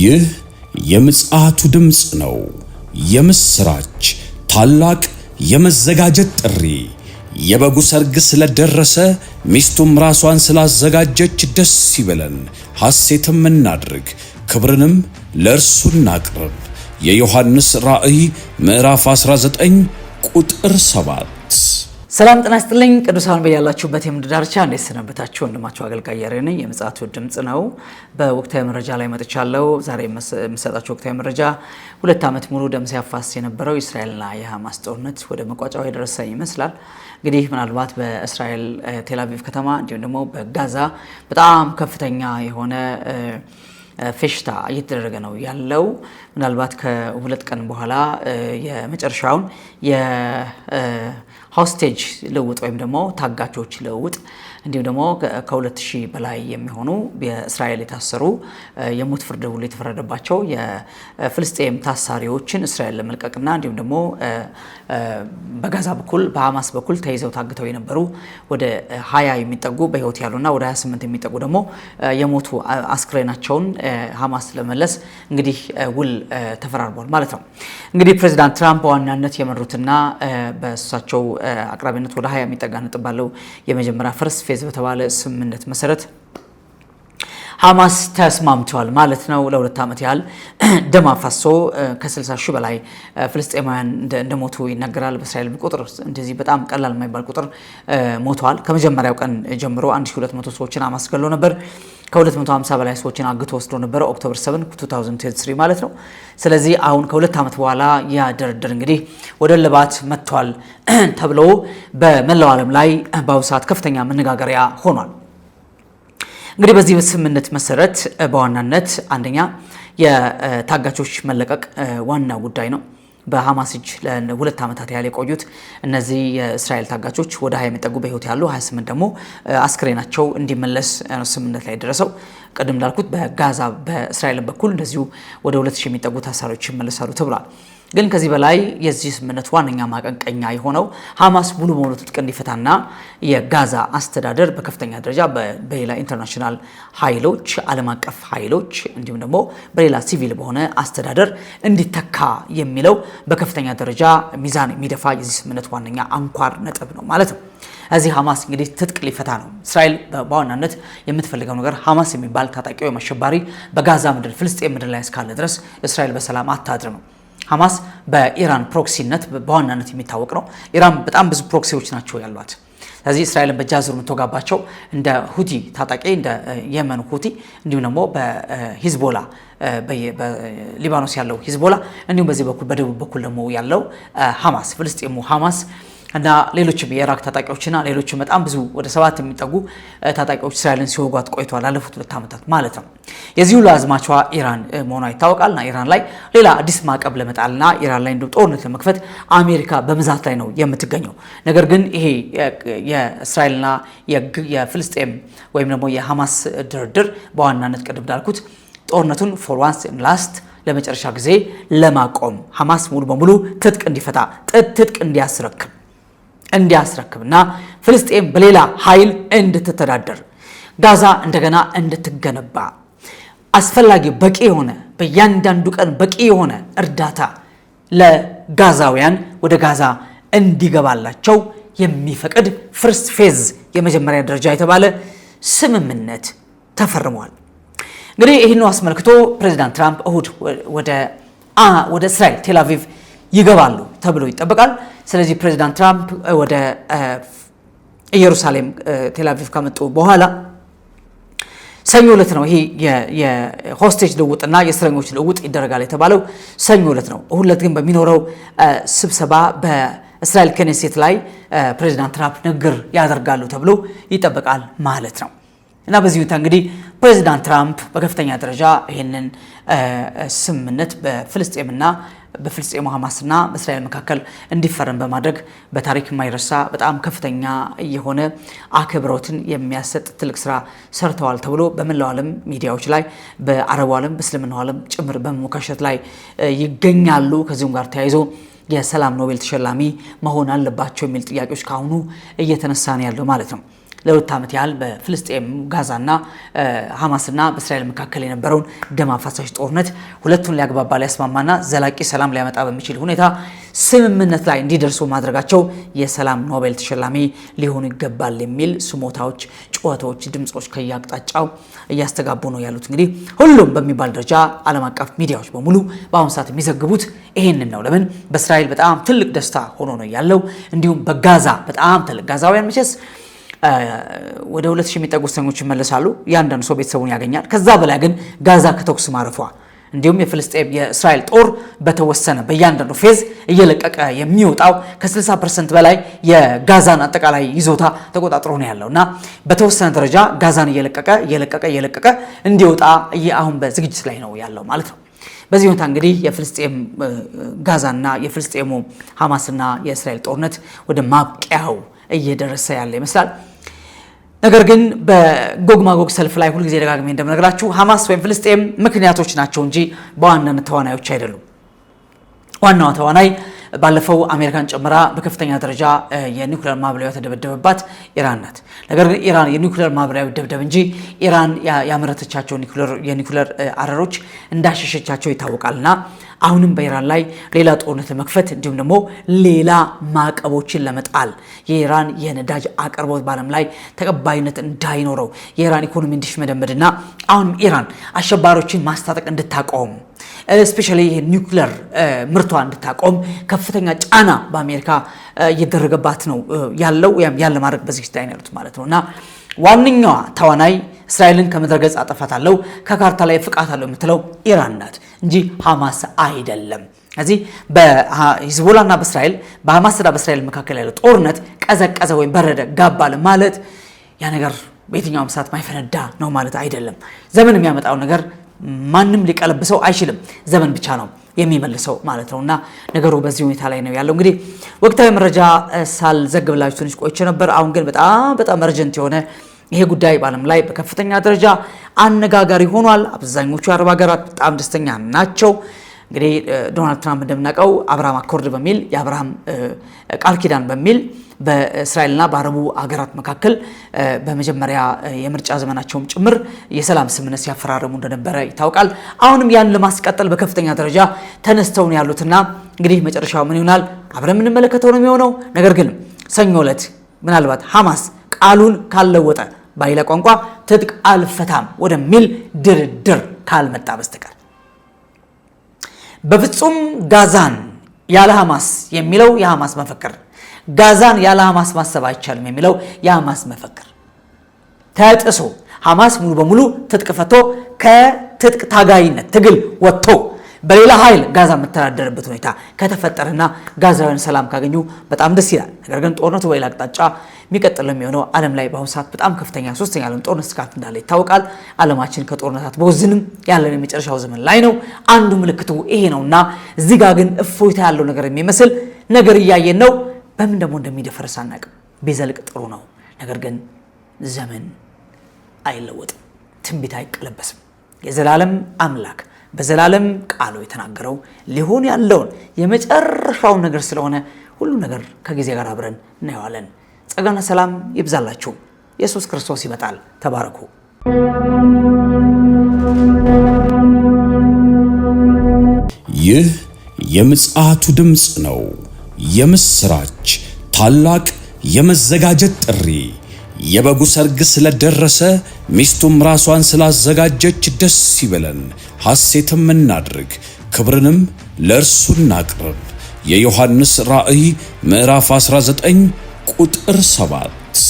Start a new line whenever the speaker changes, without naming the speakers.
ይህ የምጽአቱ ድምጽ ነው። የምስራች ታላቅ የመዘጋጀት ጥሪ የበጉ ሰርግ ስለደረሰ ሚስቱም ራሷን ስላዘጋጀች ደስ ይበለን፣ ሐሴትም እናድርግ፣ ክብርንም ለእርሱ እናቅርብ። የዮሐንስ ራእይ ምዕራፍ 19 ቁጥር 7።
ሰላም ጤና ይስጥልኝ ቅዱሳን በያላችሁበት የምድር ዳርቻ እንዴት ሰነበታችሁ? ወንድማችሁ አገልጋይ ያሬድ ነኝ። የምጽአቱ ድምጽ ነው። በወቅታዊ መረጃ ላይ መጥቻለሁ። ዛሬ የምሰጣችሁ ወቅታዊ መረጃ 2 ዓመት ሙሉ ደም ሲያፋስ የነበረው እስራኤልና የሐማስ ጦርነት ወደ መቋጫው የደረሰ ይመስላል። እንግዲህ ምናልባት በእስራኤል ቴል አቪቭ ከተማ እንዲሁም ደግሞ በጋዛ በጣም ከፍተኛ የሆነ ፌሽታ እየተደረገ ነው ያለው። ምናልባት ከ2 ቀን በኋላ የመጨረሻውን የሆስቴጅ ልውውጥ ወይም ደግሞ ታጋቾች ልውውጥ እንዲሁም ደግሞ ከ2000 በላይ የሚሆኑ በእስራኤል የታሰሩ የሞት ፍርድ ሁሉ የተፈረደባቸው የፍልስጤም ታሳሪዎችን እስራኤል ለመልቀቅና እንዲሁም ደግሞ በጋዛ በኩል በሐማስ በኩል ተይዘው ታግተው የነበሩ ወደ 20 የሚጠጉ በህይወት ያሉና ወደ 28 የሚጠጉ ደግሞ የሞቱ አስክሬናቸውን ሐማስ ለመለስ እንግዲህ ውል ተፈራርሟል ማለት ነው። እንግዲህ ፕሬዚዳንት ትራምፕ በዋናነት የመሩትና በእሳቸው አቅራቢነት ወደ 20 የሚጠጋ ነጥብ ባለው የመጀመሪያ ፈርስት ፌዝ በተባለ ስምምነት መሰረት ሐማስ ተስማምቷል ማለት ነው። ለ2 ዓመት ያህል ደም አፋሶ ከ60 ሺህ በላይ ፍልስጤማውያን እንደሞቱ ይነገራል። በእስራኤል ቁጥር እንደዚህ በጣም ቀላል የማይባል ቁጥር ሞተዋል። ከመጀመሪያው ቀን ጀምሮ 1200 ሰዎችን ሐማስ ገሎ ነበር። ከ250 በላይ ሰዎችን አግቶ ወስዶ ነበር ኦክቶበር 7 2023 ማለት ነው። ስለዚህ አሁን ከ2 ዓመት በኋላ ያ ድርድር እንግዲህ ወደ ልባት መጥቷል ተብሎ በመላው ዓለም ላይ በአሁኑ ሰዓት ከፍተኛ መነጋገሪያ ሆኗል። እንግዲህ በዚህ ስምምነት መሰረት በዋናነት አንደኛ የታጋቾች መለቀቅ ዋና ጉዳይ ነው። በሐማስ እጅ ለ2 ዓመታት ያህል የቆዩት እነዚህ የእስራኤል ታጋቾች ወደ 20 የሚጠጉ በህይወት ያሉ 28 ደግሞ አስክሬናቸው እንዲመለስ ስምምነት ላይ ደረሰው። ቀደም እንዳልኩት በጋዛ በእስራኤል በኩል እንደዚሁ ወደ 2000 የሚጠጉ ታሳሪዎች ይመለሳሉ ተብሏል። ግን ከዚህ በላይ የዚህ ስምምነት ዋነኛ ማቀንቀኛ የሆነው ሐማስ ሙሉ በሙሉ ትጥቅ እንዲፈታና የጋዛ አስተዳደር በከፍተኛ ደረጃ በሌላ ኢንተርናሽናል ኃይሎች ዓለም አቀፍ ኃይሎች እንዲሁም ደግሞ በሌላ ሲቪል በሆነ አስተዳደር እንዲተካ የሚለው በከፍተኛ ደረጃ ሚዛን የሚደፋ የዚህ ስምምነት ዋነኛ አንኳር ነጥብ ነው ማለት ነው። እዚህ ሐማስ እንግዲህ ትጥቅ ሊፈታ ነው። እስራኤል በዋናነት የምትፈልገው ነገር ሐማስ የሚባል ታጣቂው አሸባሪ በጋዛ ምድር ፍልስጤም ምድር ላይ እስካለ ድረስ እስራኤል በሰላም አታድር ነው። ሐማስ በኢራን ፕሮክሲነት በዋናነት የሚታወቅ ነው። ኢራን በጣም ብዙ ፕሮክሲዎች ናቸው ያሏት። ስለዚህ እስራኤልን በጃዙር የምትወጋባቸው እንደ ሁቲ ታጣቂ እንደ የመን ሁቲ እንዲሁም ደግሞ በሂዝቦላ በሊባኖስ ያለው ሂዝቦላ እንዲሁም በዚህ በኩል በደቡብ በኩል ደግሞ ያለው ሐማስ ፍልስጤሙ ሐማስ እና ሌሎችም የኢራቅ ታጣቂዎችና ሌሎችም በጣም ብዙ ወደ 7 የሚጠጉ ታጣቂዎች እስራኤልን ሲወጓት ቆይተዋል ላለፉት 2 ዓመታት ማለት ነው። የዚህ ሁሉ አዝማቿ ኢራን መሆኗ ይታወቃልና ኢራን ላይ ሌላ አዲስ ማዕቀብ ለመጣልና ኢራን ላይ እንደው ጦርነት ለመክፈት አሜሪካ በመዛት ላይ ነው የምትገኘው። ነገር ግን ይሄ የእስራኤልና የፍልስጤም ወይም ደግሞ የሐማስ ድርድር በዋናነት ቀደም እንዳልኩት ጦርነቱን ፎር ዋንስ ኤንድ ላስት ለመጨረሻ ጊዜ ለማቆም ሐማስ ሙሉ በሙሉ ትጥቅ እንዲፈታ ትጥቅ እንዲያስረክብና ፍልስጤም በሌላ ኃይል እንድትተዳደር ጋዛ እንደገና እንድትገነባ አስፈላጊ በቂ የሆነ በእያንዳንዱ ቀን በቂ የሆነ እርዳታ ለጋዛውያን ወደ ጋዛ እንዲገባላቸው የሚፈቅድ ፍርስት ፌዝ የመጀመሪያ ደረጃ የተባለ ስምምነት ተፈርሟል። እንግዲህ ይህን አስመልክቶ ፕሬዚዳንት ትራምፕ እሁድ ወደ እስራኤል ቴል አቪቭ ይገባሉ ተብሎ ይጠበቃል። ስለዚህ ፕሬዚዳንት ትራምፕ ወደ ኢየሩሳሌም ቴል አቪቭ ከመጡ በኋላ ሰኞ ዕለት ነው ይሄ የሆስቴጅ ልውውጥና የእስረኞች ልውውጥ ይደረጋል የተባለው ሰኞ ዕለት ነው። እሁድ ዕለት ግን በሚኖረው ስብሰባ በእስራኤል ኬኔሴት ላይ ፕሬዚዳንት ትራምፕ ንግግር ያደርጋሉ ተብሎ ይጠበቃል ማለት ነው። እና በዚህ ሁኔታ እንግዲህ ፕሬዚዳንት ትራምፕ በከፍተኛ ደረጃ ይሄንን ስምምነት በፍልስጤም ሐማስና በእስራኤል መካከል እንዲፈረም በማድረግ በታሪክ የማይረሳ በጣም ከፍተኛ የሆነ አክብሮትን የሚያሰጥ ትልቅ ስራ ሰርተዋል ተብሎ በመላው ዓለም ሚዲያዎች ላይ በአረቡ ዓለም በእስልምናው ዓለም ጭምር በመሞካሸት ላይ ይገኛሉ። ከዚሁም ጋር ተያይዞ የሰላም ኖቤል ተሸላሚ መሆን አለባቸው የሚል ጥያቄዎች ካሁኑ እየተነሳ ነው ያለው ማለት ነው። ለ2 ዓመት ያህል በፍልስጤም ጋዛና ሐማስና በእስራኤል መካከል የነበረውን ደም አፋሳሽ ጦርነት ሁለቱን ሊያግባባ ሊያስማማና ዘላቂ ሰላም ሊያመጣ በሚችል ሁኔታ ስምምነት ላይ እንዲደርሱ ማድረጋቸው የሰላም ኖቤል ተሸላሚ ሊሆኑ ይገባል የሚል ስሞታዎች፣ ጩኸቶች፣ ድምጾች ከያቅጣጫው እያስተጋቡ ነው ያሉት። እንግዲህ ሁሉም በሚባል ደረጃ ዓለም አቀፍ ሚዲያዎች በሙሉ በአሁኑ ሰዓት የሚዘግቡት ይሄንን ነው። ለምን በእስራኤል በጣም ትልቅ ደስታ ሆኖ ነው ያለው። እንዲሁም በጋዛ በጣም ትልቅ ጋዛውያን መቼስ ወደ 2000 የሚጠጉ እስረኞች ይመለሳሉ። ያንዳንዱ ሰው ቤተሰቡን ያገኛል። ከዛ በላይ ግን ጋዛ ከተኩስ ማረፏ እንዲሁም የእስራኤል ጦር በተወሰነ በእያንዳንዱ ፌዝ እየለቀቀ የሚወጣው ከ60% በላይ የጋዛን አጠቃላይ ይዞታ ተቆጣጥሮ ነው ያለውና በተወሰነ ደረጃ ጋዛን እየለቀቀ እንዲወጣ አሁን በዝግጅት ላይ ነው ያለው ማለት ነው። በዚህ ሁኔታ እንግዲህ የፍልስጤም ጋዛና የፍልስጤሙ ሐማስና የእስራኤል ጦርነት ወደ ማብቂያው እየደረሰ ያለ ይመስላል። ነገር ግን በጎግ ማጎግ ሰልፍ ላይ ሁልጊዜ ደጋግሜ እንደምነግራችሁ ሐማስ ወይም ፍልስጤም ምክንያቶች ናቸው እንጂ በዋናነት ተዋናዮች አይደሉም። ዋናዋ ተዋናይ ባለፈው አሜሪካን ጨምራ በከፍተኛ ደረጃ የኒውክሌር ማብለያ ተደበደበባት ኢራን ናት። ነገር ግን ኢራን የኒውክሌር ማብለያ ደብደብ እንጂ ኢራን ያመረተቻቸው የኒውክሌር አረሮች እንዳሸሸቻቸው ይታወቃልና አሁንም በኢራን ላይ ሌላ ጦርነት ለመክፈት እንዲሁም ደግሞ ሌላ ማዕቀቦችን ለመጣል የኢራን የነዳጅ አቅርቦት በዓለም ላይ ተቀባይነት እንዳይኖረው የኢራን ኢኮኖሚ እንዲሽመደመድና አሁንም ኢራን አሸባሪዎችን ማስታጠቅ እንድታቆም ስፔሻሊ ኒውክሌር ምርቷ እንድታቆም ከፍተኛ ጫና በአሜሪካ እየተደረገባት ነው ያለው ያለ ማድረግ በዚህ ላይ ያሉት ማለት ነውና ዋንኛዋ ተዋናይ እስራኤልን ከምድረገጽ አጠፋታለሁ ከካርታ ላይ ፍቃታለሁ የምትለው ኢራን ናት እንጂ ሐማስ አይደለም። እዚህ በሂዝቦላና በእስራኤል በሐማስና በእስራኤል መካከል ያለው ጦርነት ቀዘቀዘ ወይም በረደ ጋባለ ማለት ያ ነገር በየትኛውም ሰዓት ማይፈነዳ ነው ማለት አይደለም። ዘመን የሚያመጣው ነገር ማንም ሊቀለብሰው አይችልም። ዘመን ብቻ ነው የሚመልሰው ማለት ነውና ነገሩ በዚህ ሁኔታ ላይ ነው ያለው። እንግዲህ ወቅታዊ መረጃ ሳልዘግብላችሁ ትንሽ ቆይቼ ነበር። አሁን ግን በጣም እርጀንት የሆነ ይሄ ጉዳይ በዓለም ላይ በከፍተኛ ደረጃ አነጋጋሪ ሆኗል። አብዛኞቹ የአረብ ሀገራት በጣም ደስተኛ ናቸው። እንግዲህ ዶናልድ ትራምፕ እንደምናውቀው አብርሃም አኮርድ በሚል የአብርሃም ቃል ኪዳን በሚል በእስራኤልና በአረቡ ሀገራት መካከል በመጀመሪያ የምርጫ ዘመናቸውም ጭምር የሰላም ስምምነት ሲያፈራረሙ እንደነበረ ይታወቃል። አሁንም ያን ለማስቀጠል በከፍተኛ ደረጃ ተነስተው ነው ያሉትና እንግዲህ መጨረሻው ምን ይሆናል አብረን የምንመለከተው ነው የሚሆነው። ነገር ግን ሰኞ ዕለት ምናልባት ሐማስ ቃሉን ካልለወጠ ባይላ ቋንቋ ትጥቅ አልፈታም ወደሚል ድርድር ካልመጣ በስተቀር በፍጹም ጋዛን ያለ ሐማስ የሚለው የሐማስ መፈክር ጋዛን ያለ ሐማስ ማሰብ አይቻልም የሚለው የሐማስ መፈክር ተጥሶ ሐማስ ሙሉ በሙሉ ትጥቅ ፈቶ ከትጥቅ ታጋይነት ትግል ወጥቶ በሌላ ኃይል ጋዛ መተዳደርበት ሁኔታ ከተፈጠረና ጋዛውያን ሰላም ካገኙ በጣም ደስ ይላል። ነገር ግን ጦርነቱ በሌላ አቅጣጫ የሚቀጥል የሚሆነው ዓለም ላይ በአሁኑ ሰዓት በጣም ከፍተኛ ሶስተኛ ዓለም ጦርነት ስጋት እንዳለ ይታወቃል። ዓለማችን ከጦርነታት በወዝንም ያለን የመጨረሻው ዘመን ላይ ነው። አንዱ ምልክቱ ይሄ ነውና እዚህ ጋር ግን እፎይታ ያለው ነገር የሚመስል ነገር እያየን ነው። በምን ደግሞ እንደሚደፈርስ አናውቅም። ቢዘልቅ ጥሩ ነው። ነገር ግን ዘመን አይለወጥም፣ ትንቢት አይቀለበስም። የዘላለም አምላክ በዘላለም ቃሉ የተናገረው ሊሆን ያለውን የመጨረሻው ነገር ስለሆነ ሁሉ ነገር ከጊዜ ጋር አብረን እናየዋለን። ጸጋና ሰላም ይብዛላችሁ። ኢየሱስ ክርስቶስ ይመጣል። ተባረኩ።
ይህ የምጽአቱ ድምጽ ነው። የምስራች ታላቅ የመዘጋጀት ጥሪ። የበጉ ሰርግ ስለደረሰ ሚስቱም ራሷን ስላዘጋጀች ደስ ይበለን፣ ሐሴትም እናድርግ፣ ክብርንም ለእርሱ እናቅርብ። የዮሐንስ ራእይ ምዕራፍ 19 ቁጥር 7